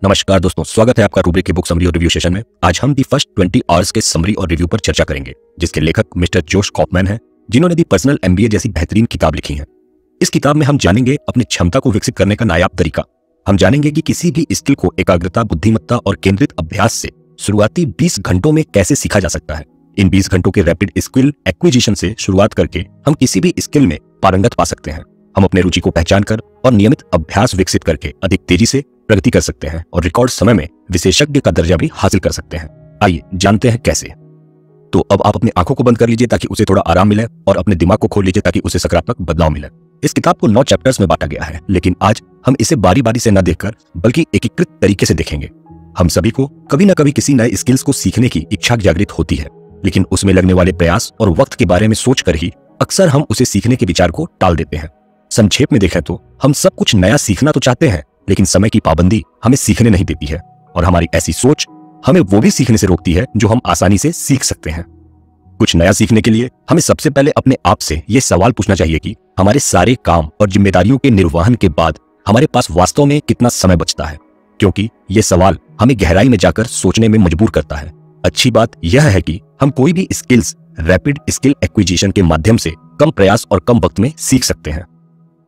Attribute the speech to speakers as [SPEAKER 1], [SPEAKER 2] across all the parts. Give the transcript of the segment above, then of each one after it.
[SPEAKER 1] नमस्कार दोस्तों, स्वागत है आपका रूब्रिक की बुक समरी और रिव्यू सेशन में। आज हम दी फर्स्ट 20 आवर्स के समरी और रिव्यू पर चर्चा करेंगे, जिसके लेखक मिस्टर जोश कॉफमैन हैं, जिन्होंने दी पर्सनल एमबीए जैसी बेहतरीन किताब लिखी है। इस किताब में हम जानेंगे अपनी क्षमता को विकसित करने का नायाब तरीका। हम जानेंगे कि किसी भी स्किल को एकाग्रता, बुद्धिमत्ता और केंद्रित अभ्यास से शुरुआती 20 घंटों में कैसे सीखा जा सकता है। इन 20 घंटों के रैपिड स्किल एक्विजिशन से शुरुआत करके हम किसी भी स्किल में पारंगत पा सकते हैं। हम अपने रुचि को पहचान कर और नियमित अभ्यास विकसित करके अधिक तेजी से प्रगति कर सकते हैं और रिकॉर्ड समय में विशेषज्ञ का दर्जा भी हासिल कर सकते हैं। आइए जानते हैं कैसे। तो अब आप अपनी आंखों को बंद कर लीजिए ताकि उसे थोड़ा आराम मिले, और अपने दिमाग को खोल लीजिए ताकि उसे सकारात्मक बदलाव मिले। इस किताब को 9 चैप्टर्स में बांटा गया है, लेकिन आज हम इसे बारी बारी से न देखकर बल्कि एकीकृत तरीके से देखेंगे। हम सभी को कभी न कभी किसी नए स्किल्स को सीखने की इच्छा जागृत होती है, लेकिन उसमें लगने वाले प्रयास और वक्त के बारे में सोचकर ही अक्सर हम उसे सीखने के विचार को टाल देते हैं। संक्षेप में देखें तो हम सब कुछ नया सीखना तो चाहते हैं, लेकिन समय की पाबंदी हमें सीखने नहीं देती है, और हमारी ऐसी सोच हमें वो भी सीखने से रोकती है जो हम आसानी से सीख सकते हैं। कुछ नया सीखने के लिए हमें सबसे पहले अपने आप से यह सवाल पूछना चाहिए कि हमारे सारे काम और जिम्मेदारियों के निर्वहन के बाद हमारे पास वास्तव में कितना समय बचता है, क्योंकि यह सवाल हमें गहराई में जाकर सोचने में मजबूर करता है। अच्छी बात यह है कि हम कोई भी स्किल्स रैपिड स्किल एक्विजिशन के माध्यम से कम प्रयास और कम वक्त में सीख सकते हैं।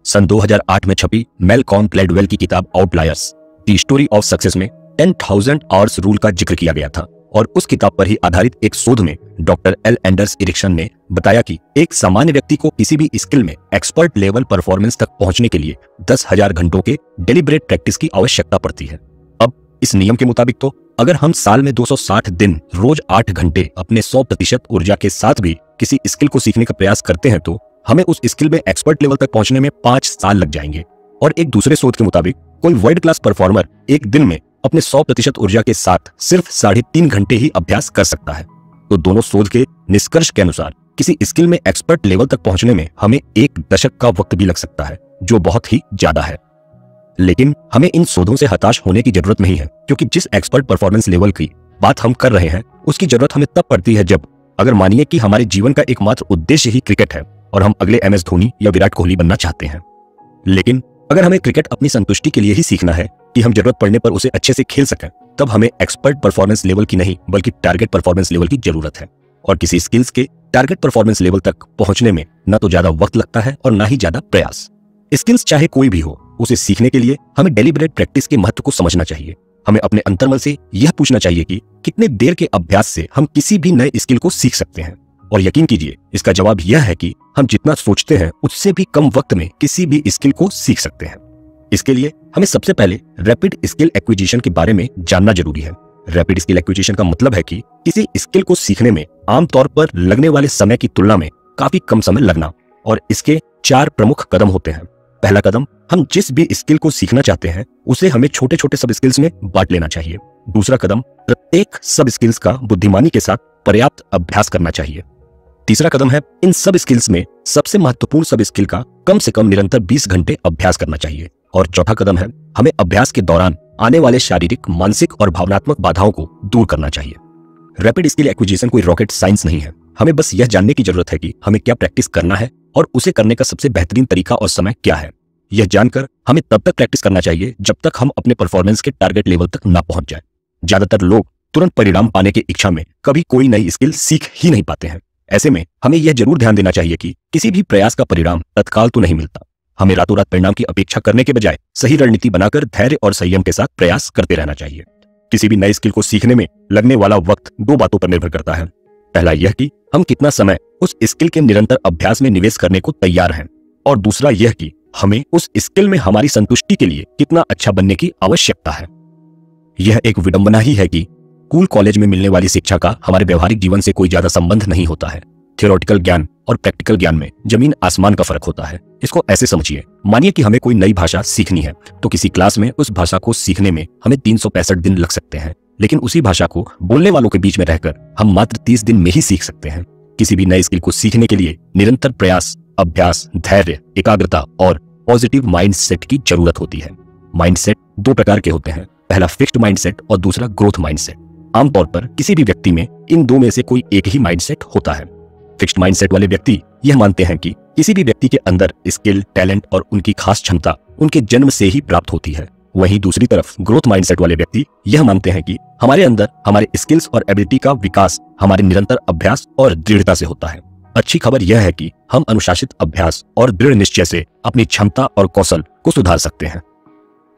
[SPEAKER 1] सन 2008 में छपी मैलकॉम ग्लैडवेल की किताब outliers the story of success में 10,000 आवर्स रूल का जिक्र किया गया था, और उस किताब पर ही आधारित एक शोध में डॉक्टर एल एंडर्स एरिक्सन ने बताया कि एक सामान्य व्यक्ति को किसी भी स्किल में एक्सपर्ट लेवल परफॉर्मेंस तक पहुंचने के लिए 10,000 घंटों के डेलिब्रेट प्रैक्टिस की आवश्यकता पड़ती है। अब इस नियम के मुताबिक तो अगर हम साल में 260 दिन रोज 8 घंटे अपने 100% ऊर्जा के साथ भी किसी स्किल को सीखने का प्रयास करते हैं तो हमें उस स्किल में एक्सपर्ट लेवल तक पहुंचने में 5 साल लग जाएंगे। और एक दूसरे शोध के मुताबिक कोई वर्ल्ड क्लास परफॉर्मर एक दिन में अपने 100% ऊर्जा के साथ सिर्फ 3.5 घंटे ही अभ्यास कर सकता है। तो दोनों शोध के निष्कर्ष के अनुसार किसी स्किल में एक्सपर्ट लेवल तक पहुंचने में हमें 1 दशक का वक्त भी लग सकता है, जो बहुत ही ज्यादा है। लेकिन हमें इन शोधों से हताश होने की जरूरत नहीं है, क्योंकि जिस एक्सपर्ट परफॉर्मेंस लेवल की बात हम कर रहे हैं उसकी जरूरत हमें तब पड़ती है जब, अगर मानिए कि हमारे जीवन का एकमात्र उद्देश्य ही क्रिकेट है और हम अगले MS धोनी या विराट कोहली बनना चाहते हैं। लेकिन अगर हमें क्रिकेट अपनी संतुष्टि के लिए ही सीखना है कि हम जरूरत पड़ने पर उसे अच्छे से खेल सकें, तब हमें एक्सपर्ट परफॉर्मेंस लेवल की नहीं बल्कि टारगेट परफॉर्मेंस लेवल की जरूरत है। और किसी स्किल्स के टारगेट परफॉर्मेंस लेवल तक पहुंचने में न तो ज्यादा वक्त लगता है और न ही ज्यादा प्रयास। स्किल्स चाहे कोई भी हो, उसे सीखने के लिए हमें डेलिब्रेट प्रैक्टिस के महत्व को समझना चाहिए। हमें अपने अंतर्मन से यह पूछना चाहिए कि कितने देर के अभ्यास से हम किसी भी नए स्किल को सीख सकते हैं। और यकीन कीजिए, इसका जवाब यह है कि हम जितना सोचते हैं उससे भी कम वक्त में किसी भी स्किल को सीख सकते हैं। इसके लिए हमें सबसे पहले रैपिड स्किल एक्विजिशन के बारे में जानना जरूरी है। रैपिड स्किल एक्विजिशन का मतलब है कि किसी स्किल को सीखने में आमतौर पर लगने वाले समय की तुलना में काफी कम समय लगना, और इसके 4 प्रमुख कदम होते हैं। पहला कदम, हम जिस भी स्किल को सीखना चाहते हैं उसे हमें छोटे छोटे सब स्किल्स में बांट लेना चाहिए। दूसरा कदम, प्रत्येक सब स्किल्स का बुद्धिमानी के साथ पर्याप्त अभ्यास करना चाहिए। तीसरा कदम है, इन सब स्किल्स में सबसे महत्वपूर्ण सब स्किल का कम से कम निरंतर 20 घंटे अभ्यास करना चाहिए। और चौथा कदम है, हमें अभ्यास के दौरान आने वाले शारीरिक, मानसिक और भावनात्मक बाधाओं को दूर करना चाहिए। रैपिड स्किल एक्विजिशन कोई रॉकेट साइंस नहीं है। हमें बस यह जानने की जरूरत है कि हमें क्या प्रैक्टिस करना है और उसे करने का सबसे बेहतरीन तरीका और समय क्या है। यह जानकर हमें तब तक प्रैक्टिस करना चाहिए जब तक हम अपने परफॉर्मेंस के टारगेट लेवल तक ना पहुंच जाए। ज्यादातर लोग तुरंत परिणाम पाने की इच्छा में कभी कोई नई स्किल सीख ही नहीं पाते हैं। ऐसे में हमें यह जरूर ध्यान देना चाहिए कि किसी भी प्रयास का परिणाम तत्काल तो नहीं मिलता। हमें रातों रात परिणाम की अपेक्षा करने के बजाय सही रणनीति बनाकर धैर्य और संयम के साथ प्रयास करते रहना चाहिए। किसी भी नई स्किल को सीखने में लगने वाला वक्त 2 बातों पर निर्भर करता है। पहला यह कि हम कितना समय उस स्किल के निरंतर अभ्यास में निवेश करने को तैयार हैं, और दूसरा यह कि हमें उस स्किल में हमारी संतुष्टि के लिए कितना अच्छा बनने की आवश्यकता है। यह एक विडंबना ही है कि स्कूल कॉलेज में मिलने वाली शिक्षा का हमारे व्यवहारिक जीवन से कोई ज्यादा संबंध नहीं होता है। थियोरेटिकल ज्ञान और प्रैक्टिकल ज्ञान में जमीन आसमान का फर्क होता है। इसको ऐसे समझिए, मानिए कि हमें कोई नई भाषा सीखनी है, तो किसी क्लास में उस भाषा को सीखने में हमें 365 दिन लग सकते हैं, लेकिन उसी भाषा को बोलने वालों के बीच में रहकर हम मात्र 30 दिन में ही सीख सकते हैं। किसी भी नई स्किल को सीखने के लिए निरंतर प्रयास, अभ्यास, धैर्य, एकाग्रता और पॉजिटिव माइंडसेट की जरूरत होती है। माइंडसेट 2 प्रकार के होते हैं, पहला फिक्स्ड माइंडसेट और दूसरा ग्रोथ माइंडसेट। आमतौर पर किसी भी व्यक्ति में इन 2 में से कोई एक ही माइंडसेट होता है। फिक्स्ड माइंडसेट वाले व्यक्ति यह मानते हैं कि किसी भी व्यक्ति के अंदर स्किल, टैलेंट और उनकी खास क्षमता उनके जन्म से ही प्राप्त होती है, वहीं दूसरी तरफ ग्रोथ माइंडसेट वाले व्यक्ति यह मानते हैं कि हमारे अंदर हमारे स्किल्स और एबिलिटी का विकास हमारे निरंतर अभ्यास और दृढ़ता से होता है। अच्छी खबर यह है कि हम अनुशासित अभ्यास और दृढ़ निश्चय से अपनी क्षमता और कौशल को सुधार सकते हैं।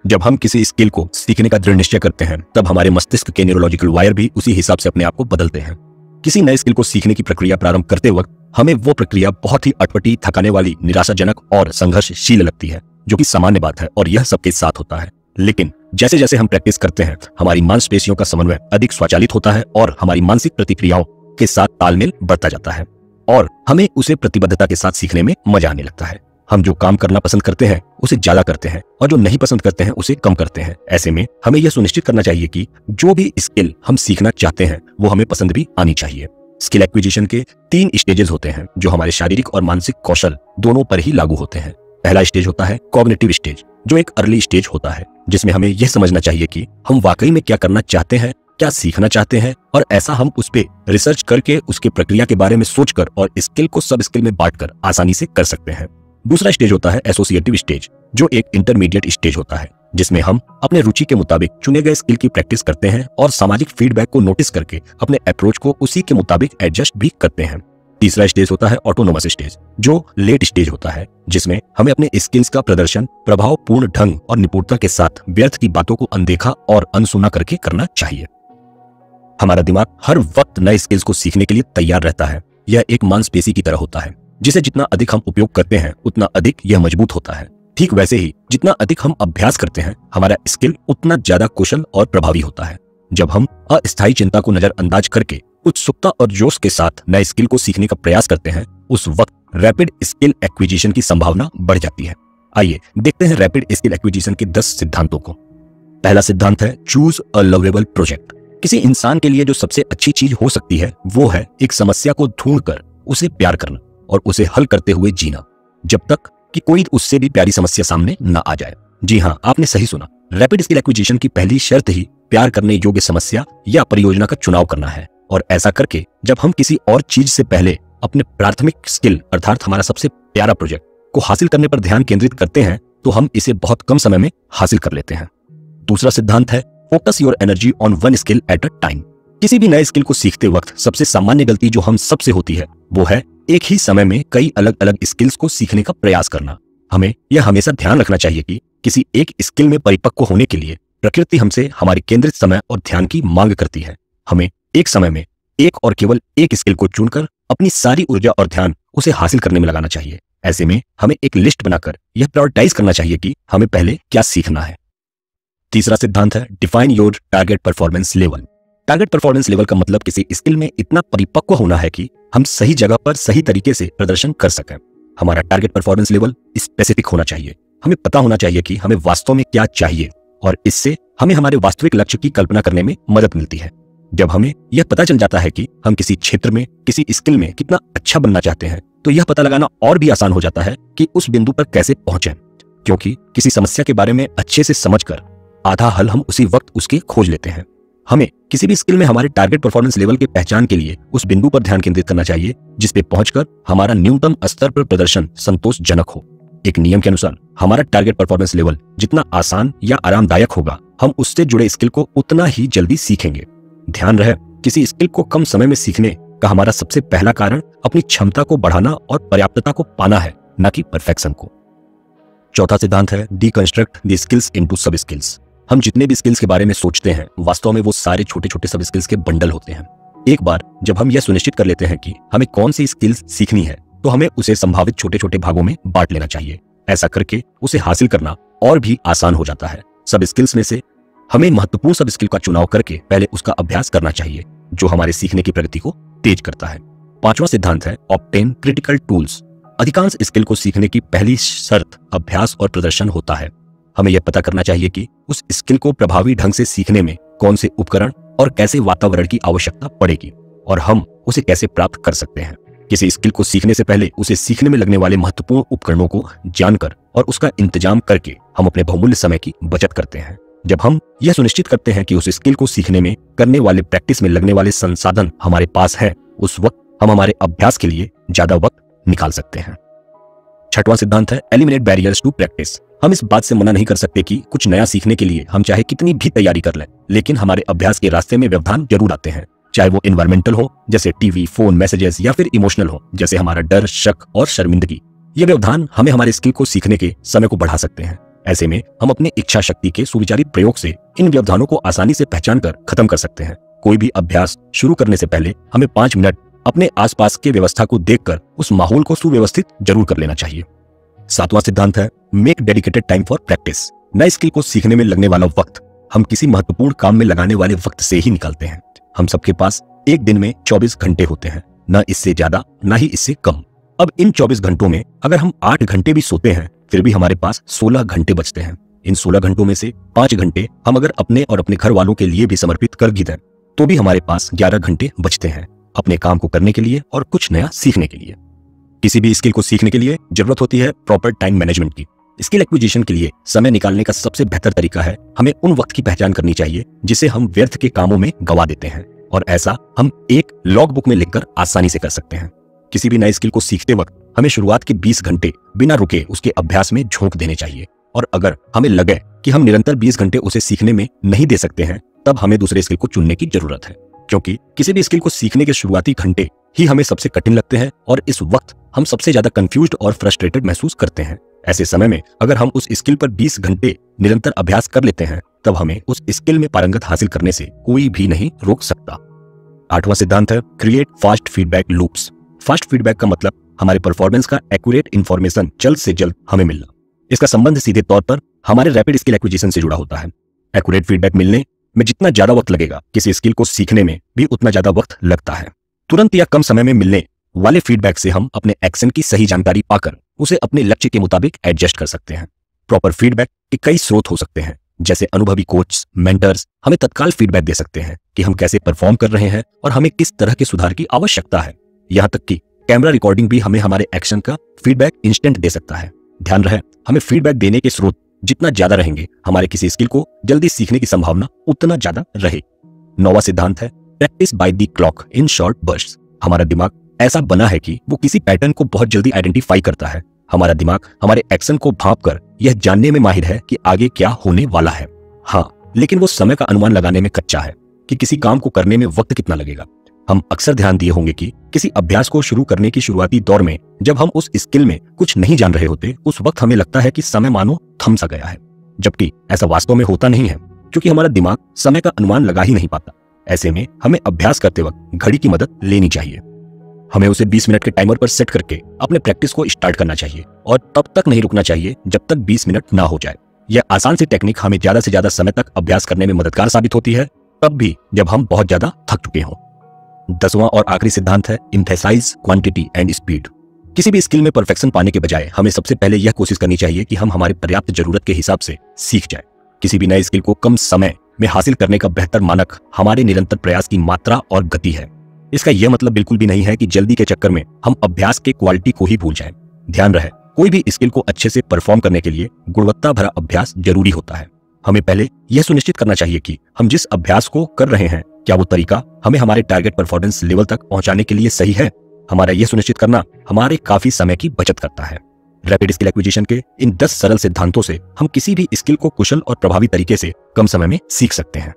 [SPEAKER 1] जब हम किसी स्किल को सीखने का दृढ़ निश्चय करते हैं तब हमारे मस्तिष्क के न्यूरोलॉजिकल वायर भी उसी हिसाब से अपने आप को बदलते हैं। किसी नए स्किल को सीखने की प्रक्रिया प्रारंभ करते वक्त हमें वो प्रक्रिया बहुत ही अटपटी, थकाने वाली, निराशाजनक और संघर्षशील लगती है, जो कि सामान्य बात है और यह सबके साथ होता है। लेकिन जैसे जैसे हम प्रैक्टिस करते हैं हमारी मांसपेशियों का समन्वय अधिक स्वचालित होता है और हमारी मानसिक प्रतिक्रियाओं के साथ तालमेल बढ़ता जाता है और हमें उसे प्रतिबद्धता के साथ सीखने में मजा आने लगता है। हम जो काम करना पसंद करते हैं उसे ज्यादा करते हैं और जो नहीं पसंद करते हैं उसे कम करते हैं। ऐसे में हमें यह सुनिश्चित करना चाहिए कि जो भी स्किल हम सीखना चाहते हैं वो हमें पसंद भी आनी चाहिए। स्किल एक्विजिशन के 3 स्टेजेस होते हैं जो हमारे शारीरिक और मानसिक कौशल दोनों पर ही लागू होते हैं। पहला स्टेज होता है कॉग्निटिव स्टेज, जो एक अर्ली स्टेज होता है जिसमें हमें यह समझना चाहिए कि हम वाकई में क्या करना चाहते हैं, क्या सीखना चाहते हैं, और ऐसा हम उस पे रिसर्च करके उसके प्रक्रिया के बारे में सोचकर और स्किल को सब स्किल में बांटकर आसानी से कर सकते हैं। दूसरा स्टेज होता है एसोसिएटिव स्टेज, जो एक इंटरमीडिएट स्टेज होता है जिसमें हम अपने रुचि के मुताबिक चुने गए स्किल की प्रैक्टिस करते हैं और सामाजिक फीडबैक को नोटिस करके अपने अप्रोच को उसी के मुताबिक एडजस्ट भी करते हैं। तीसरा स्टेज होता है ऑटोनोमस स्टेज, जो लेट स्टेज होता है जिसमें हमें अपने स्किल्स का प्रदर्शन प्रभावपूर्ण ढंग और निपुणता के साथ व्यर्थ की बातों को अनदेखा और अनसुना करके करना चाहिए। हमारा दिमाग हर वक्त नए स्किल्स को सीखने के लिए तैयार रहता है। यह एक मांसपेशी की तरह होता है जिसे जितना अधिक हम उपयोग करते हैं उतना अधिक यह मजबूत होता है। ठीक वैसे ही जितना अधिक हम अभ्यास करते हैं हमारा स्किल उतना ज्यादा कुशल और प्रभावी होता है। जब हम अस्थायी चिंता को नजरअंदाज करके उत्सुकता और जोश के साथ नए स्किल को सीखने का प्रयास करते हैं उस वक्त रैपिड स्किल एक्विजिशन की संभावना बढ़ जाती है। आइए देखते हैं रैपिड स्किल एक्विजिशन के 10 सिद्धांतों को। पहला सिद्धांत है चूज अ लवेबल प्रोजेक्ट। किसी इंसान के लिए जो सबसे अच्छी चीज हो सकती है वो है एक समस्या को ढूंढकर उसे प्यार करना और उसे हल करते हुए जीना, जब तक कि कोई उससे भी प्यारी समस्या सामने न आ जाए। जी हाँ, आपने सही सुना। रैपिड स्किल एक्विजिशन की पहली शर्त ही प्यार करने योग्य समस्या या परियोजना का चुनाव करना है। और ऐसा करके जब हम किसी और चीज से पहले अपने प्राथमिक स्किल अर्थात हमारा सबसे प्यारा प्रोजेक्ट को हासिल करने पर ध्यान केंद्रित करते हैं तो हम इसे बहुत कम समय में हासिल कर लेते हैं। दूसरा सिद्धांत है focus your energy on one skill at a time. किसी भी नए स्किल को सीखते वक्त सबसे सामान्य गलती जो हम सबसे होती है वो है एक ही समय में कई अलग अलग स्किल्स को सीखने का प्रयास करना। हमें यह हमेशा ध्यान रखना चाहिए कि किसी एक स्किल में परिपक्व होने के लिए प्रकृति हमसे हमारे केंद्रित समय और ध्यान की मांग करती है। हमें एक समय में एक और केवल एक स्किल को चुनकर अपनी सारी ऊर्जा और ध्यान उसे हासिल करने में लगाना चाहिए। ऐसे में हमें एक लिस्ट बनाकर यह प्रायोरिटाइज करना चाहिए कि हमें पहले क्या सीखना है। तीसरा सिद्धांत है define your target performance level. Target performance level का मतलब किसी स्किल में इतना परिपक्व होना है कि हम सही जगह पर सही तरीके से प्रदर्शन कर सकें। हमारा टारगेट परफॉर्मेंस लेवल स्पेसिफिक होना चाहिए। हमें पता होना चाहिए कि हमें वास्तव में क्या चाहिए और इससे हमें हमारे वास्तविक लक्ष्य की कल्पना करने में मदद मिलती है। जब हमें यह पता चल जाता है कि हम किसी क्षेत्र में किसी स्किल में कितना अच्छा बनना चाहते हैं तो यह पता लगाना और भी आसान हो जाता है कि उस बिंदु पर कैसे पहुंचें, क्योंकि किसी समस्या के बारे में अच्छे से समझकर आधा हल हम उसी वक्त उसके खोज लेते हैं। हमें किसी भी स्किल में हमारे टारगेट परफॉर्मेंस लेवल के पहचान के लिए उस बिंदु पर ध्यान केंद्रित करना चाहिए जिस पे पहुंचकर हमारा न्यूनतम स्तर पर प्रदर्शन संतोषजनक हो। एक नियम के अनुसार हमारा टारगेट परफॉर्मेंस लेवल जितना आसान या आरामदायक होगा हम उससे जुड़े स्किल को उतना ही जल्दी सीखेंगे। ध्यान रहे, किसी स्किल को कम समय में सीखने का हमारा सबसे पहला कारण अपनी क्षमता को बढ़ाना और पर्याप्तता को पाना है, न कि परफेक्शन को। चौथा सिद्धांत है डीकंस्ट्रक्ट द स्किल्स इनटू सब स्किल्स। हम जितने भी स्किल्स के बारे में सोचते हैं वास्तव में वो सारे छोटे छोटे सब स्किल्स के बंडल होते हैं। एक बार जब हम यह सुनिश्चित कर लेते हैं कि हमें कौन सी स्किल्स सीखनी है तो हमें उसे संभावित छोटे छोटे भागों में बांट लेना चाहिए। ऐसा करके उसे हासिल करना और भी आसान हो जाता है। सब स्किल्स में से हमें महत्वपूर्ण सब स्किल का चुनाव करके पहले उसका अभ्यास करना चाहिए जो हमारे सीखने की प्रगति को तेज करता है। पांचवा सिद्धांत है ऑब्टेन क्रिटिकल टूल्स। अधिकांश स्किल को सीखने की पहली शर्त अभ्यास और प्रदर्शन होता है। हमें यह पता करना चाहिए कि उस स्किल को प्रभावी ढंग से सीखने में कौन से उपकरण और कैसे वातावरण की आवश्यकता पड़ेगी और हम उसे कैसे प्राप्त कर सकते हैं। किसी स्किल को सीखने से पहले उसे सीखने में लगने वाले महत्वपूर्ण उपकरणों को जानकर और उसका इंतजाम करके हम अपने बहुमूल्य समय की बचत करते हैं। जब हम यह सुनिश्चित करते हैं कि उस स्किल को सीखने में करने वाले प्रैक्टिस में लगने वाले संसाधन हमारे पास है, उस वक्त हम हमारे अभ्यास के लिए ज्यादा वक्त निकाल सकते हैं। छठवां सिद्धांत है एलिमिनेट बैरियर्स टू प्रैक्टिस। हम इस बात से मना नहीं कर सकते कि कुछ नया सीखने के लिए हम चाहे कितनी भी तैयारी कर लें, लेकिन हमारे अभ्यास के रास्ते में व्यवधान जरूर आते हैं। चाहे वो एनवायरमेंटल हो जैसे टीवी, फोन, मैसेजेस, या फिर इमोशनल हो जैसे हमारा डर, शक और शर्मिंदगी। ये व्यवधान हमें हमारे स्किल को सीखने के समय को बढ़ा सकते हैं। ऐसे में हम अपने इच्छा शक्ति के सुविचारित प्रयोग से इन व्यवधानों को आसानी से पहचान कर खत्म कर सकते हैं। कोई भी अभ्यास शुरू करने से पहले हमें 5 मिनट अपने आसपास के व्यवस्था को देखकर उस माहौल को सुव्यवस्थित जरूर कर लेना चाहिए। 7वां सिद्धांत है make dedicated time for practice. नए स्किल को सीखने में लगने वाला वक्त हम किसी महत्वपूर्ण काम में लगाने वाले वक्त से ही निकालते हैं। हम सबके पास एक दिन में 24 घंटे होते हैं, न इससे ज्यादा न ही इससे कम। अब इन 24 घंटों में अगर हम 8 घंटे भी सोते हैं फिर भी हमारे पास 16 घंटे बचते हैं। इन 16 घंटों में से 5 घंटे हम अगर अपने और अपने घर वालों के लिए भी समर्पित कर भी दें तो भी हमारे पास 11 घंटे बचते हैं अपने काम को करने के लिए और कुछ नया सीखने के लिए। किसी भी स्किल को सीखने के लिए जरूरत होती है प्रॉपर टाइम मैनेजमेंट की। स्किल एक्विजिशन के लिए समय निकालने का सबसे बेहतर तरीका है हमें उन वक्त की पहचान करनी चाहिए जिसे हम व्यर्थ के कामों में गवा देते हैं, और ऐसा हम एक लॉग बुक में लिखकर आसानी से कर सकते हैं। किसी भी नए स्किल को सीखते वक्त हमें शुरुआत के 20 घंटे बिना रुके उसके अभ्यास में झोंक देने चाहिए, और अगर हमें लगे कि हम निरंतर 20 घंटे उसे सीखने में नहीं दे सकते हैं तब हमें दूसरे स्किल को चुनने की जरूरत है, क्योंकि किसी भी स्किल को सीखने के शुरुआती घंटे ही हमें सबसे कठिन लगते हैं और इस वक्त हम सबसे ज्यादा कंफ्यूज्ड और फ्रस्ट्रेटेड महसूस करते हैं। ऐसे समय में अगर हम उस स्किल पर 20 घंटे निरंतर अभ्यास कर लेते हैं तब हमें उस स्किल में पारंगत हासिल करने से कोई भी नहीं रोक सकता। 8वां सिद्धांत है create fast feedback loops. Fast feedback का मतलब हमारे परफॉर्मेंस का एक्यूरेट इंफॉर्मेशन जल्द से जल्द हमें मिलना। इसका संबंध सीधे तौर पर हमारे रैपिड स्किल एक्विजिशन से जुड़ा होता है। एक्यूरेट फीडबैक मिलने में जितना ज्यादा वक्त लगेगा किसी स्किल को सीखने में भी उतना ज्यादा वक्त लगता है। तुरंत या कम समय में मिलने वाले फीडबैक से हम अपने एक्शन की सही जानकारी पाकर उसे अपने लक्ष्य के मुताबिक एडजस्ट कर सकते हैं। प्रॉपर फीडबैक के कई स्रोत हो सकते हैं, जैसे अनुभवी कोच, मेंटर्स हमें तत्काल फीडबैक दे सकते हैं कि हम कैसे परफॉर्म कर रहे हैं और हमें किस तरह के सुधार की आवश्यकता है। यहाँ तक कि कैमरा रिकॉर्डिंग भी हमें हमारे एक्शन का फीडबैक इंस्टेंट दे सकता है। ध्यान रहे, हमें फीडबैक देने के स्रोत जितना ज्यादा रहेंगे हमारे किसी स्किल को जल्दी सीखने की संभावना उतना ज्यादा रहे। 9वां सिद्धांत है practice by the clock in short bursts. हमारा दिमाग ऐसा बना है कि वो किसी पैटर्न को बहुत जल्दी आइडेंटिफाई करता है। हमारा दिमाग हमारे एक्शन को भांपकर यह जानने में माहिर है कि आगे क्या होने वाला है। हाँ, लेकिन वो समय का अनुमान लगाने में कच्चा है कि किसी काम को करने में वक्त कितना लगेगा। हम अक्सर ध्यान दिए होंगे कि किसी अभ्यास को शुरू करने की शुरुआती दौर में जब हम उस स्किल में कुछ नहीं जान रहे होते उस वक्त हमें लगता है कि समय मानो थम सा गया है, जबकि ऐसा वास्तव में होता नहीं है, क्योंकि हमारा दिमाग समय का अनुमान लगा ही नहीं पाता। ऐसे में हमें अभ्यास करते वक्त घड़ी की मदद लेनी चाहिए। हमें उसे 20 मिनट के टाइमर पर सेट करके अपने प्रैक्टिस को स्टार्ट करना चाहिए और तब तक नहीं रुकना चाहिए जब तक 20 मिनट ना हो जाए। यह आसान सी टेक्निक हमें ज्यादा से ज्यादा समय तक अभ्यास करने में मददगार साबित होती है, तब भी जब हम बहुत ज्यादा थक चुके हों। 10वां और आखिरी सिद्धांत है एम्फेसाइज क्वांटिटी एंड स्पीड। किसी भी स्किल में परफेक्शन पाने के बजाय हमें सबसे पहले यह कोशिश करनी चाहिए कि हम हमारी पर्याप्त जरूरत के हिसाब से सीख जाए। किसी भी नए स्किल को कम समय में हासिल करने का बेहतर मानक हमारे निरंतर प्रयास की मात्रा और गति है। इसका यह मतलब बिल्कुल भी नहीं है कि जल्दी के चक्कर में हम अभ्यास के क्वालिटी को ही भूल जाएं। ध्यान रहे, कोई भी स्किल को अच्छे से परफॉर्म करने के लिए गुणवत्ता भरा अभ्यास जरूरी होता है। हमें पहले यह सुनिश्चित करना चाहिए कि हम जिस अभ्यास को कर रहे हैं क्या वो तरीका हमें हमारे टारगेट परफॉर्मेंस लेवल तक पहुंचाने के लिए सही है। हमारा यह सुनिश्चित करना हमारे काफी समय की बचत करता है। रैपिड स्किल एक्विजिशन के इन 10 सरल सिद्धांतों से हम किसी भी स्किल को कुशल और प्रभावी तरीके से कम समय में सीख सकते हैं।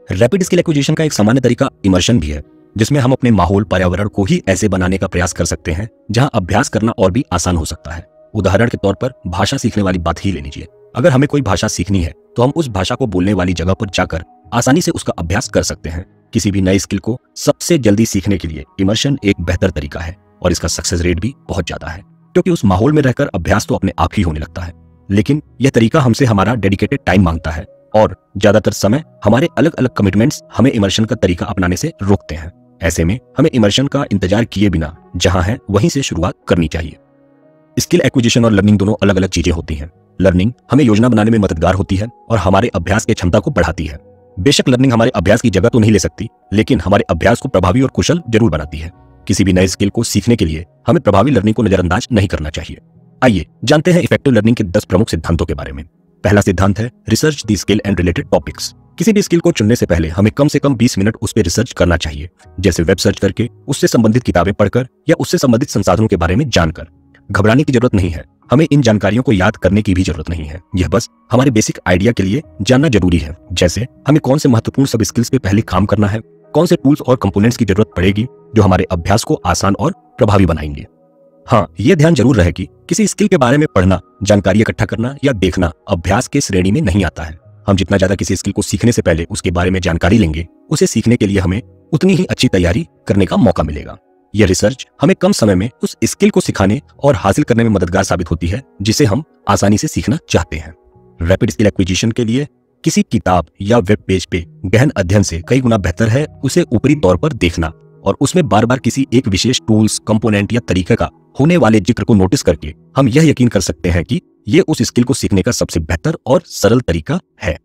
[SPEAKER 1] रैपिड स्किल एक्विजिशन का एक सामान्य तरीका इमर्शन भी है, जिसमें हम अपने माहौल पर्यावरण को ही ऐसे बनाने का प्रयास कर सकते हैं जहां अभ्यास करना और भी आसान हो सकता है। उदाहरण के तौर पर भाषा सीखने वाली बात ही ले लीजिए। अगर हमें कोई भाषा सीखनी है तो हम उस भाषा को बोलने वाली जगह पर जाकर आसानी से उसका अभ्यास कर सकते हैं। किसी भी नए स्किल को सबसे जल्दी सीखने के लिए इमर्शन एक बेहतर तरीका है और इसका सक्सेस रेट भी बहुत ज्यादा है, क्योंकि उस माहौल में रहकर अभ्यास तो अपने आप ही होने लगता है। लेकिन यह तरीका हमसे हमारा डेडिकेटेड टाइम मांगता है और ज्यादातर समय हमारे अलग अलग कमिटमेंट्स हमें इमर्शन का तरीका अपनाने से रोकते हैं। ऐसे में हमें इमर्शन का इंतजार किए बिना जहां है वहीं से शुरुआत करनी चाहिए। स्किल एक्विजिशन और लर्निंग दोनों अलग अलग चीजें होती हैं। लर्निंग हमें योजना बनाने में मददगार होती है और हमारे अभ्यास की क्षमता को बढ़ाती है। बेशक लर्निंग हमारे अभ्यास की जगह तो नहीं ले सकती, लेकिन हमारे अभ्यास को प्रभावी और कुशल जरूर बनाती है। किसी भी नए स्किल को सीखने के लिए हमें प्रभावी लर्निंग को नजरअंदाज नहीं करना चाहिए। आइए जानते हैं इफेक्टिव लर्निंग के 10 प्रमुख सिद्धांतों के बारे में। पहला सिद्धांत है research the skill and related topics. किसी भी स्किल को चुनने से पहले हमें कम से कम 20 मिनट उस पर रिसर्च करना चाहिए, जैसे वेब सर्च करके, उससे संबंधित किताबें पढ़कर या उससे संबंधित संसाधनों के बारे में जानकर। घबराने की जरूरत नहीं है, हमें इन जानकारियों को याद करने की भी जरूरत नहीं है। यह बस हमारे बेसिक आइडिया के लिए जानना जरूरी है, जैसे हमें कौन से महत्वपूर्ण सब स्किल्स पे पहले काम करना है, कौन से टूल्स और कंपोनेंट्स की जरूरत पड़ेगी जो हमारे अभ्यास को आसान और प्रभावी बनाएंगे। हाँ, यह ध्यान जरूर रहे कि किसी स्किल के बारे में पढ़ना, जानकारी इकट्ठा करना या देखना अभ्यास के श्रेणी में नहीं आता है। हम जितना ज्यादा किसी स्किल को सीखने से पहले उसके बारे में जानकारी लेंगे, उसे सीखने के लिए हमें उतनी ही अच्छी तैयारी करने का मौका मिलेगा। यह रिसर्च हमें कम समय में उस स्किल को सिखाने और हासिल करने में मददगार साबित होती है जिसे हम आसानी से सीखना चाहते हैं। रैपिड स्किल एक्विजिशन के लिए किसी किताब या वेब पेज पे गहन अध्ययन से कई गुना बेहतर है उसे ऊपरी तौर पर देखना और उसमें बार बार किसी एक विशेष टूल्स, कंपोनेंट या तरीके का होने वाले जिक्र को नोटिस करके हम यह यकीन कर सकते हैं कि यह उस स्किल को सीखने का सबसे बेहतर और सरल तरीका है।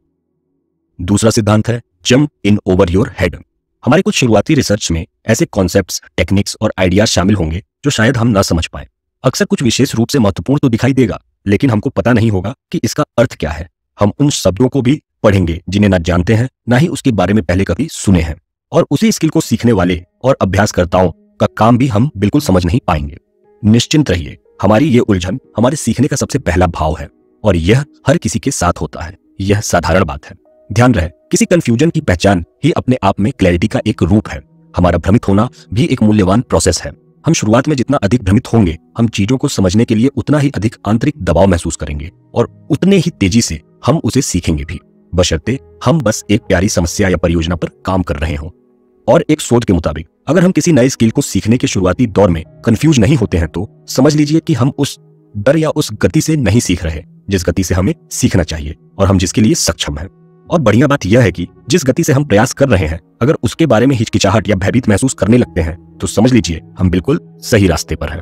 [SPEAKER 1] दूसरा सिद्धांत है jump in over your head. हमारे कुछ शुरुआती रिसर्च में ऐसे कॉन्सेप्ट्स, टेक्निक्स और आइडियाज शामिल होंगे जो शायद हम ना समझ पाए। अक्सर कुछ विशेष रूप से महत्वपूर्ण तो दिखाई देगा, लेकिन हमको पता नहीं होगा कि इसका अर्थ क्या है। हम उन शब्दों को भी पढ़ेंगे जिन्हें ना जानते हैं, ना ही उसके बारे में पहले कभी सुने हैं, और उसी स्किल को सीखने वाले और अभ्यासकर्ताओं का काम भी हम बिल्कुल समझ नहीं पाएंगे। निश्चिंत रहिए, हमारी ये उलझन हमारे सीखने का सबसे पहला भाव है और यह हर किसी के साथ होता है। यह साधारण बात है। ध्यान रहे, किसी कंफ्यूजन की पहचान ही अपने आप में क्लैरिटी का एक रूप है। हमारा भ्रमित होना भी एक मूल्यवान प्रोसेस है। हम शुरुआत में जितना अधिक भ्रमित होंगे, हम चीजों को समझने के लिए उतना ही अधिक आंतरिक दबाव महसूस करेंगे और उतने ही तेजी से हम उसे सीखेंगे भी, बशर्ते हम बस एक प्यारी समस्या या परियोजना पर काम कर रहे हों। और एक शोध के मुताबिक अगर हम किसी नए स्किल को सीखने के शुरुआती दौर में कंफ्यूज नहीं होते हैं तो समझ लीजिए कि हम उस डर या उस गति से नहीं सीख रहे जिस गति से हमें सीखना चाहिए और हम जिसके लिए सक्षम हैं। और बढ़िया बात यह है कि जिस गति से हम प्रयास कर रहे हैं, अगर उसके बारे में हिचकिचाहट या भयभीत महसूस करने लगते हैं तो समझ लीजिए हम बिल्कुल सही रास्ते पर हैं।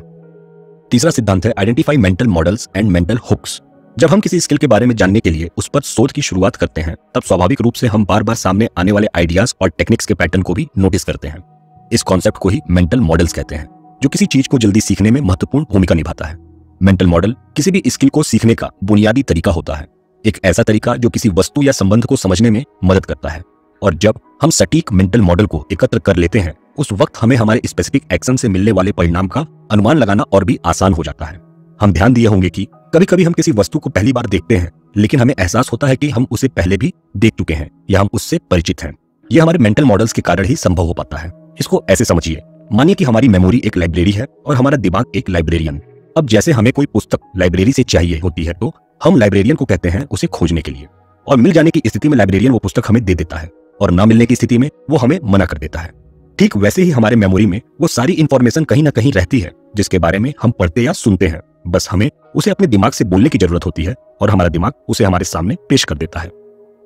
[SPEAKER 1] तीसरा सिद्धांत है identify mental models and mental hooks. जब हम किसी स्किल के बारे में जानने के लिए उस पर शोध की शुरुआत करते हैं, तब स्वाभाविक रूप से हम बार बार सामने आने वाले आइडियाज और टेक्निक्स के पैटर्न को भी नोटिस करते हैं। इस कॉन्सेप्ट को ही मेंटल मॉडल्स कहते हैं, जो किसी चीज को जल्दी सीखने में महत्वपूर्ण भूमिका निभाता है। मेंटल मॉडल किसी भी स्किल को सीखने का बुनियादी तरीका होता है, एक ऐसा तरीका जो किसी वस्तु या संबंध को समझने में मदद करता है। और जब हम सटीक मेंटल मॉडल को एकत्र कर लेते हैं, उस वक्त हमें हमारे स्पेसिफिक एक्शन से मिलने वाले परिणाम का अनुमान लगाना और भी आसान हो जाता है। हम ध्यान दिए होंगे कि कभी कभी हम किसी वस्तु को पहली बार देखते हैं, लेकिन हमें एहसास होता है कि हम उसे पहले भी देख चुके हैं या हम उससे परिचित हैं। यह हमारे मेंटल मॉडल्स के कारण ही संभव हो पाता है। इसको ऐसे समझिए, मानिए कि हमारी मेमोरी एक लाइब्रेरी है और हमारा दिमाग एक लाइब्रेरियन। अब जैसे हमें कोई पुस्तक लाइब्रेरी से चाहिए होती है तो हम लाइब्रेरियन को कहते हैं उसे खोजने के लिए, और मिल जाने की स्थिति में लाइब्रेरियन वो पुस्तक हमें दे देता है और ना मिलने की स्थिति में वो हमें मना कर देता है। ठीक वैसे ही हमारे मेमोरी में वो सारी इंफॉर्मेशन कहीं ना कहीं रहती है जिसके बारे में हम पढ़ते या सुनते हैं। बस हमें उसे अपने दिमाग से बोलने की जरूरत होती है और हमारा दिमाग उसे हमारे सामने पेश कर देता है।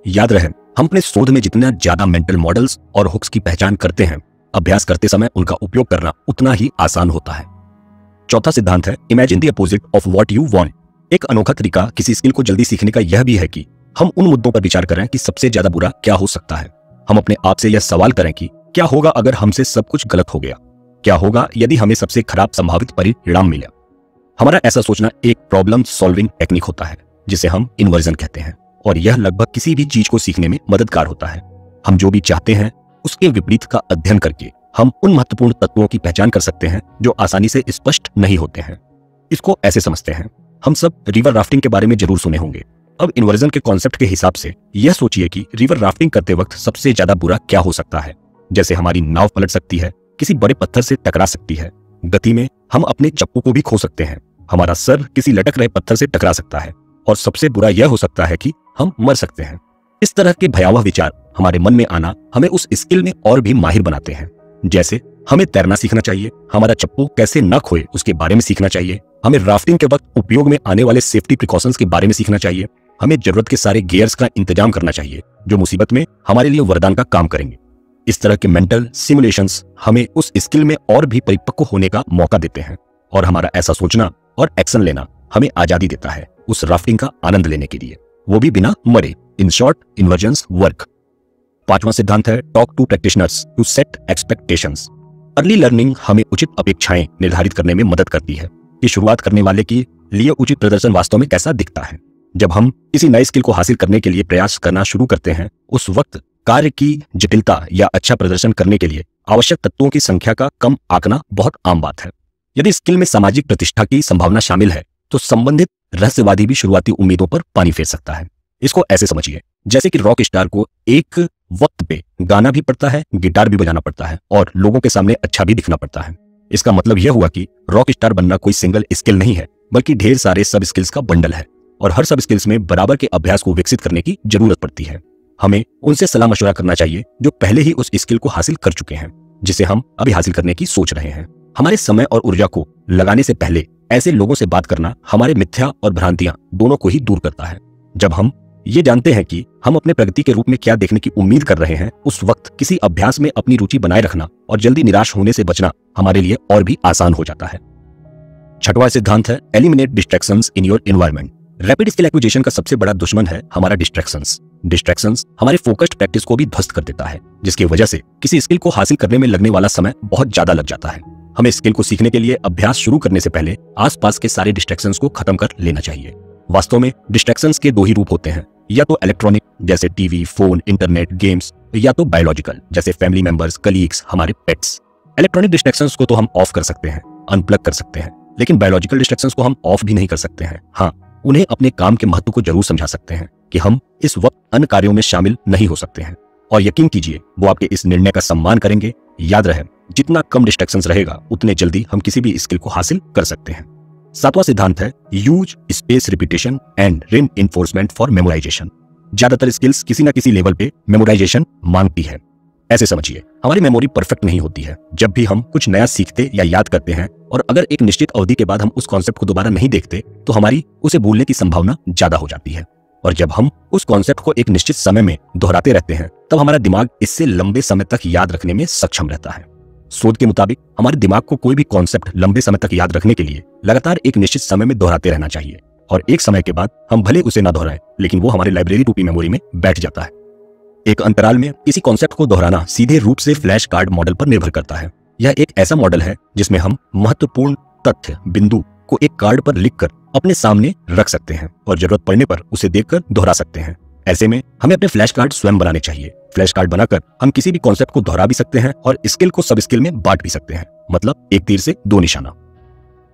[SPEAKER 1] याद रहे, हम अपने शोध में जितना ज्यादा मेंटल मॉडल्स और हुक्स की पहचान करते हैं, अभ्यास करते समय उनका उपयोग करना उतना ही आसान होता है। चौथा सिद्धांत है imagine the opposite of what you want. एक अनोखा तरीका किसी स्किल को जल्दी सीखने का यह भी है कि हम उन मुद्दों पर विचार करें कि सबसे ज्यादा बुरा क्या हो सकता है। हम अपने आप से यह सवाल करें कि क्या होगा अगर हमसे सब कुछ गलत हो गया, क्या होगा यदि हमें सबसे खराब संभावित परिणाम मिला। हमारा ऐसा सोचना एक प्रॉब्लम सॉल्विंग टेक्निक होता है जिसे हम इन्वर्जन कहते हैं, और यह लगभग किसी भी चीज को सीखने में मददगार होता है। हम जो भी चाहते हैं उसके विपरीत का अध्ययन करके हम उन महत्वपूर्ण तत्वों की पहचान कर सकते हैं जो आसानी से स्पष्ट नहीं होते हैं। इसको ऐसे समझते हैं, हम सब रिवर राफ्टिंग के बारे में जरूर सुने होंगे। अब इन्वर्जन के कॉन्सेप्ट के हिसाब से यह सोचिए कि रिवर राफ्टिंग करते वक्त सबसे ज्यादा बुरा क्या हो सकता है। जैसे हमारी नाव पलट सकती है, किसी बड़े पत्थर से टकरा सकती है, गति में हम अपने चप्पू को भी खो सकते हैं, हमारा सर किसी लटक रहे पत्थर से टकरा सकता है, और सबसे बुरा यह हो सकता है कि हम मर सकते हैं। इस तरह के भयावह विचार हमारे मन में आना हमें उस स्किल में और भी माहिर बनाते हैं। जैसे हमें तैरना सीखना चाहिए, हमारा चप्पू कैसे न खोए उसके बारे में सीखना चाहिए, हमें राफ्टिंग के वक्त उपयोग में आने वाले सेफ्टी प्रिकॉशंस के बारे में सीखना चाहिए, हमें जरूरत के सारे गियर्स का इंतजाम करना चाहिए जो मुसीबत में हमारे लिए वरदान का काम करेंगे। इस तरह के मेंटल सिमुलेशंस हमें उस स्किल में और भी परिपक्व होने का मौका देते हैं, और हमारा ऐसा सोचना और एक्शन लेना हमें आजादी देता है उस राफ्टिंग का आनंद लेने के लिए, वो भी बिना मरे। In short, inversions work. पांचवा सिद्धांत है talk to practitioners to set expectations. Early learning हमें उचित अपेक्षाएं निर्धारित करने में मदद करती है कि शुरुआत करने वाले के लिए उचित प्रदर्शन वास्तव में कैसा दिखता है। जब हम किसी नए स्किल को हासिल करने के लिए प्रयास करना शुरू करते हैं, उस वक्त कार्य की जटिलता या अच्छा प्रदर्शन करने के लिए आवश्यक तत्वों की संख्या का कम आंकना बहुत आम बात है। यदि स्किल में सामाजिक प्रतिष्ठा की संभावना शामिल है तो संबंधित रहस्यवादी भी शुरुआती उम्मीदों पर पानी फेर सकता है। इसको ऐसे समझिए जैसे कि रॉक स्टार को एक वक्त पे गाना भी पड़ता है, गिटार भी बजाना पड़ता है और लोगों के सामने अच्छा भी दिखना पड़ता है। इसका मतलब यह हुआ कि रॉक स्टार बनना कोई सिंगल स्किल नहीं है, बल्कि ढेर सारे सब स्किल्स का बंडल है और हर सब स्किल्स में बराबर के अभ्यास को विकसित करने की जरूरत पड़ती है। हमें उनसे सलाह मशवरा करना चाहिए जो पहले ही उस स्किल को हासिल कर चुके हैं जिसे हम अभी हासिल करने की सोच रहे हैं। हमारे समय और ऊर्जा को लगाने से पहले ऐसे लोगों से बात करना हमारे मिथ्या और भ्रांतियां दोनों को ही दूर करता है। जब हम ये जानते हैं कि हम अपने प्रगति के रूप में क्या देखने की उम्मीद कर रहे हैं, उस वक्त किसी अभ्यास में अपनी रुचि बनाए रखना और जल्दी निराश होने से बचना हमारे लिए और भी आसान हो जाता है। छठवां सिद्धांत है eliminate distractions in your environment. Rapid skill acquisition का सबसे बड़ा दुश्मन है हमारा डिस्ट्रैक्शंस। डिस्ट्रैक्शंस हमारे फोकस्ड प्रैक्टिस को भी ध्वस्त कर देता है, जिसकी वजह से किसी स्किल को हासिल करने में लगने वाला समय बहुत ज्यादा लग जाता है। हमें स्किल को सीखने के लिए अभ्यास शुरू करने से पहले आसपास के सारे डिस्ट्रैक्शंस को खत्म कर लेना चाहिए। वास्तव में डिस्ट्रैक्शंस के दो ही रूप होते हैं, या तो इलेक्ट्रॉनिक जैसे टीवी, फोन, इंटरनेट, गेम्स, या तो बायोलॉजिकल जैसे फैमिली मेंबर्स, कलीग्स, हमारे पेट्स। इलेक्ट्रॉनिक डिस्ट्रैक्शंस को तो हम ऑफ कर सकते हैं, अनप्लग कर सकते हैं, लेकिन बायोलॉजिकल डिस्ट्रैक्शंस को हम ऑफ भी नहीं कर सकते हैं। हाँ, उन्हें अपने काम के महत्व को जरूर समझा सकते हैं कि हम इस वक्त अन्य कार्यों में शामिल नहीं हो सकते हैं, और यकीन कीजिए वो आपके इस निर्णय का सम्मान करेंगे। याद रहे, जितना कम डिस्ट्रैक्शंस रहेगा उतने जल्दी हम किसी भी स्किल को हासिल कर सकते हैं। सातवां सिद्धांत है use space repetition and reinforcement for memorisation. ज्यादातर स्किल्स किसी न किसी लेवल पे मेमोराइजेशन मांगती है। ऐसे समझिए, हमारी मेमोरी परफेक्ट नहीं होती है। जब भी हम कुछ नया सीखते या याद करते हैं और अगर एक निश्चित अवधि के बाद हम उस कॉन्सेप्ट को दोबारा नहीं देखते तो हमारी उसे भूलने की संभावना ज्यादा हो जाती है। और जब हम उस कॉन्सेप्ट को एक निश्चित समय में दोहराते रहते हैं तब हमारा दिमाग इससे लंबे समय तक याद रखने में सक्षम रहता है। शोध के मुताबिक हमारे दिमाग को कोई भी कॉन्सेप्ट लंबे समय तक याद रखने के लिए लगातार एक निश्चित समय में दोहराते रहना चाहिए, और एक समय के बाद हम भले उसे ना दोहराएं लेकिन वो हमारे लाइब्रेरी रूपी मेमोरी में बैठ जाता है। एक अंतराल में किसी कॉन्सेप्ट को दोहराना सीधे रूप से फ्लैश कार्ड मॉडल पर निर्भर करता है। यह एक ऐसा मॉडल है जिसमें हम महत्वपूर्ण तथ्य बिंदु को एक कार्ड पर लिखकर अपने सामने रख सकते हैं और जरूरत पड़ने पर उसे देखकर दोहरा सकते हैं। ऐसे में हमें अपने फ्लैश कार्ड स्वयं बनाने चाहिए। फ्लैश कार्ड बनाकर हम किसी भी कॉन्सेप्ट को दोहरा भी सकते हैं और स्किल को सब स्किल में बांट भी सकते हैं, मतलब एक तीर से दो निशाना।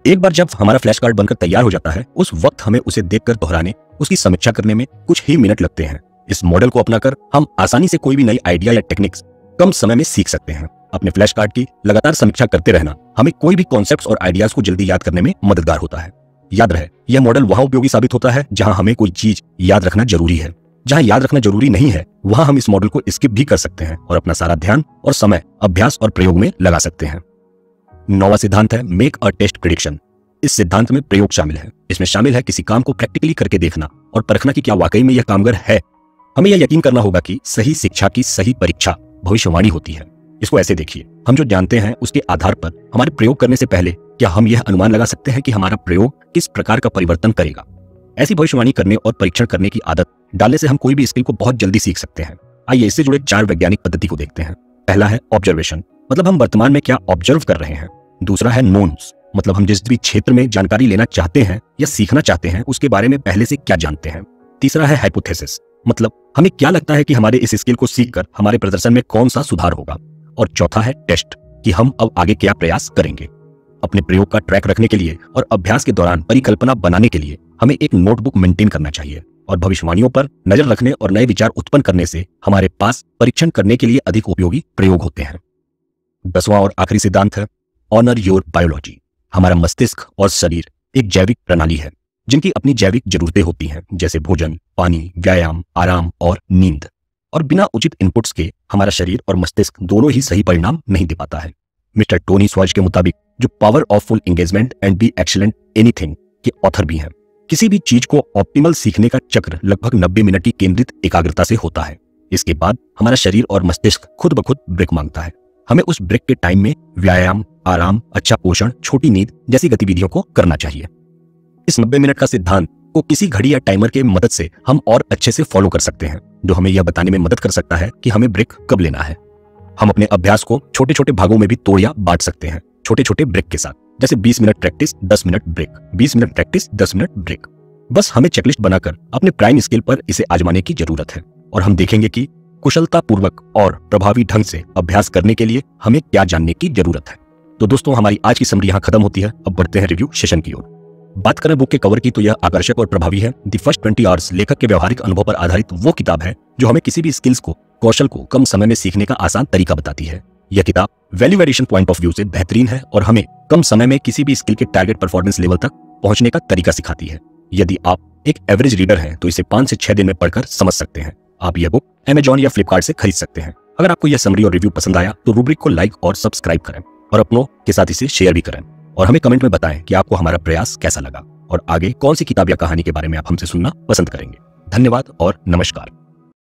[SPEAKER 1] एक बार जब हमारा फ्लैश कार्ड बनकर तैयार हो जाता है उस वक्त हमें उसे देखकर दोहराने, उसकी समीक्षा करने में कुछ ही मिनट लगते हैं। इस मॉडल को अपनाकर हम आसानी से कोई भी नई आइडिया या टेक्निक्स कम समय में सीख सकते हैं। अपने फ्लैश कार्ड की लगातार समीक्षा करते रहना हमें कोई भी कॉन्सेप्ट्स और आइडियाज को जल्दी याद करने में मददगार होता है। याद रहे, यह मॉडल वहां उपयोगी साबित होता है जहां हमें कोई चीज याद रखना जरूरी है। जहां याद रखना जरूरी नहीं है वहां हम इस मॉडल को स्किप भी कर सकते हैं और अपना सारा ध्यान और समय अभ्यास और प्रयोग में लगा सकते हैं। नौवां सिद्धांत है मेक अ टेस्ट प्रेडिक्शन। इस सिद्धांत में प्रयोग शामिल है। इसमें शामिल है किसी काम को प्रैक्टिकली करके देखना और परखना कि क्या वाकई में यह कामगर है। हमें यह यकीन करना होगा कि सही शिक्षा की सही परीक्षा भविष्यवाणी होती है। इसको ऐसे देखिए, हम जो जानते हैं उसके आधार पर हमारे प्रयोग करने से पहले क्या हम यह अनुमान लगा सकते हैं कि हमारा प्रयोग किस प्रकार का परिवर्तन करेगा। ऐसी भविष्यवाणी करने और परीक्षण करने की आदत डालने से हम कोई भी स्किल को बहुत जल्दी सीख सकते हैं। आइए इससे जुड़े 4 वैज्ञानिक पद्धति को देखते हैं। पहला है ऑब्जर्वेशन, मतलब हम वर्तमान में क्या ऑब्जर्व कर रहे हैं। दूसरा है नोन्स, मतलब हम जिस भी क्षेत्र में जानकारी लेना चाहते हैं या सीखना चाहते हैं उसके बारे में पहले से क्या जानते हैं। तीसरा है हाइपोथेसिस, मतलब हमें क्या लगता है कि हमारे इस स्किल को सीखकर हमारे प्रदर्शन में कौन सा सुधार होगा। और चौथा है टेस्ट, कि हम अब आगे क्या प्रयास करेंगे। अपने प्रयोग का ट्रैक रखने के लिए और अभ्यास के दौरान परिकल्पना बनाने के लिए हमें एक नोटबुक मेंटेन करना चाहिए और भविष्यवाणियों पर नजर रखने और नए विचार उत्पन्न करने से हमारे पास परीक्षण करने के लिए अधिक उपयोगी प्रयोग होते हैं। 10वां और आखिरी सिद्धांत है ऑनर योर बायोलॉजी। हमारा मस्तिष्क और शरीर एक जैविक प्रणाली है जिनकी अपनी जैविक जरूरतें होती हैं, जैसे भोजन, पानी, व्यायाम, आराम और नींद। और बिना उचित इनपुट्स के हमारा शरीर और मस्तिष्क दोनों ही सही परिणाम नहीं दे पाता है। मिस्टर टोनी स्वॉज के मुताबिक, जो power of full engagement and be excellent anything के ऑथर भी हैं, किसी भी चीज को ऑप्टिमल सीखने का चक्र लगभग 90 मिनट की केंद्रित एकाग्रता से होता है। इसके बाद हमारा शरीर और मस्तिष्क खुद ब खुद ब्रेक मांगता है। हमें उस ब्रेक के टाइम में व्यायाम, आराम, अच्छा पोषण, छोटी नींद जैसी गतिविधियों को करना चाहिए। इस 90 मिनट का सिद्धांत को किसी घड़ी या टाइमर के मदद से हम और अच्छे से फॉलो कर सकते हैं, जो हमें यह बताने में मदद कर सकता है कि हमें ब्रेक कब लेना है। हम अपने अभ्यास को छोटे छोटे भागों में भी तोड़ या बांट सकते हैं, छोटे छोटे ब्रेक के साथ, जैसे 20 minute practice 10 minute break, 20 minute practice 10 minute break. बस हमें चेकलिस्ट बनाकर अपने प्राइम स्किल पर इसे आजमाने की जरूरत है और हम देखेंगे कि कुशलतापूर्वक और प्रभावी ढंग से अभ्यास करने के लिए हमें क्या जानने की जरूरत है। तो दोस्तों हमारी आज की समरी यहाँ खत्म होती है। अब बढ़ते हैं रिव्यू सेशन की ओर। बात करें बुक के कवर की तो यह आकर्षक और प्रभावी है। द फर्स्ट 20 आवर्स लेखक के व्यवहारिक अनुभव पर आधारित वो किताब है जो हमें किसी भी स्किल्स को, कौशल को कम समय में सीखने का आसान तरीका बताती है। यह किताब value addition point of view से बेहतरीन है और हमें कम समय में किसी भी स्किल के टारगेट परफॉर्मेंस लेवल तक पहुंचने का तरीका सिखाती है। यदि आप एक एवरेज रीडर हैं तो इसे 5 से 6 दिन में पढ़कर समझ सकते हैं। आप यह बुक Amazon या फ्लिपकार्ट से खरीद सकते हैं। अगर आपको यह समरी और रिव्यू पसंद आया तो रूब्रिक को लाइक और सब्सक्राइब करें और अपनों के साथ इसे शेयर भी करें और हमें कमेंट में बताएं कि आपको हमारा प्रयास कैसा लगा और आगे कौन सी किताब या कहानी के बारे में आप हमसे सुनना पसंद करेंगे। धन्यवाद और नमस्कार।